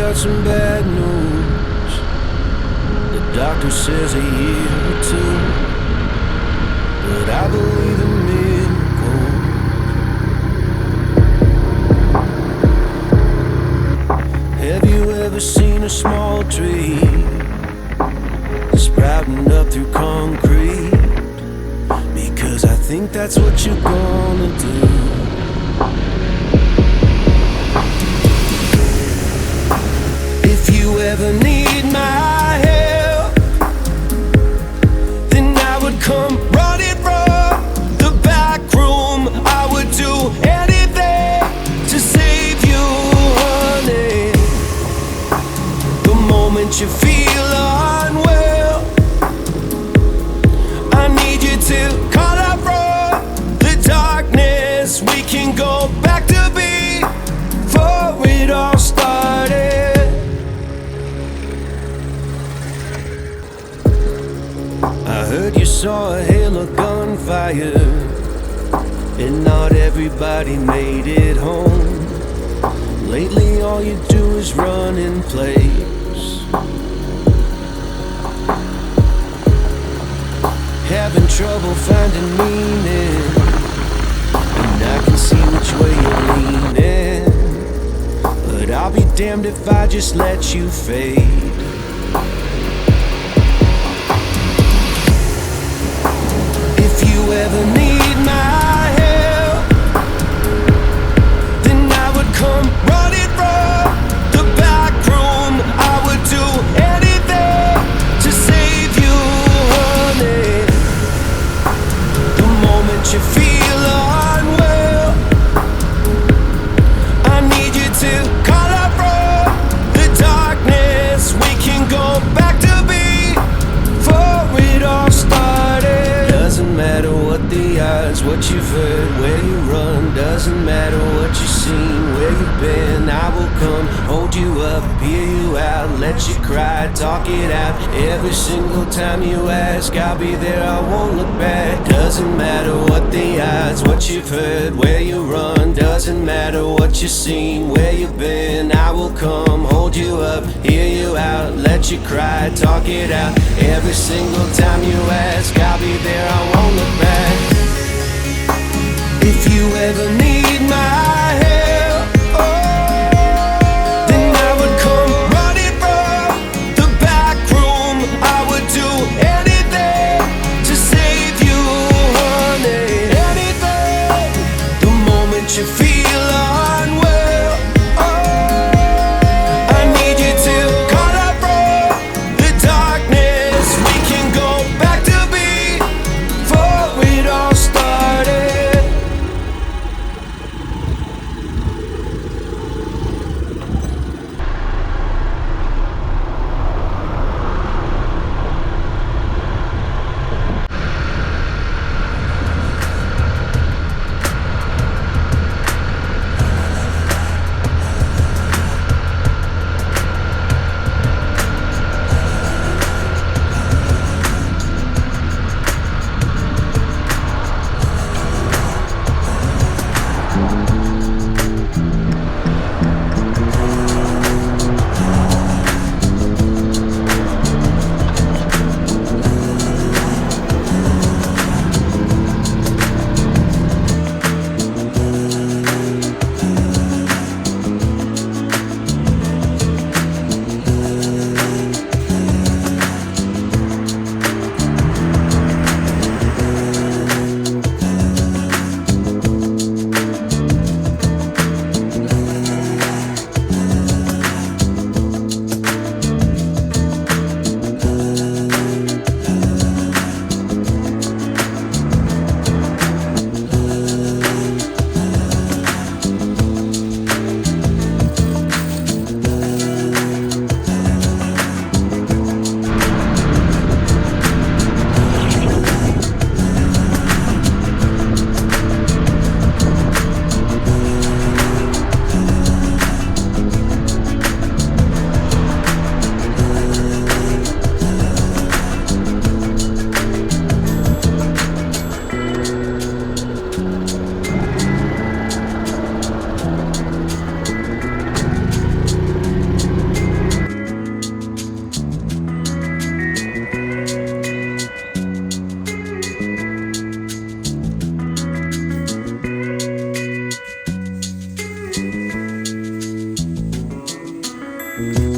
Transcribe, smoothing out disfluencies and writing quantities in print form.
got some bad news. The doctor says a year or two, but I believe in miracles. Have you ever seen a small tree sprouting up through concrete? Because I think that's what you're gonna do. If you ever need my help, then I would come running from the back room. I would do anything to save you, honey. The moment you feel unwell, I need you to call out from the darkness. We can go back to before it all started. I heard you saw a hail of gunfire, and not everybody made it home. Lately all you do is run in place, having trouble finding meaning, and I can see which way you're leaning. But I'll be damned if I just let you fade. If you ever need my help, then I would come running from the back room. I would do anything to save you, honey. The moment you feel unwell, I need you to call out from the darkness. We can go back to before it all started. Doesn't matter what the odds, what you've heard, where you run. Doesn't matter what you've seen, where you've been. I will come, hold you up, hear you out, let you cry, talk it out. Every single time you ask, I'll be there, I won't look back. Doesn't matter what the odds, what you've heard, where you run. Doesn't matter what you've seen, where you've been. I will come, hold you up, hear you out, let you cry, talk it out. Every single time you ask, I'll be there, I won't look back. If you ever need my help, then I would come running from the back room. I would do anything to save you, honey. Anything. The moment you feel unwell, I need you to call out from the darkness. We can go back to before it all started. you.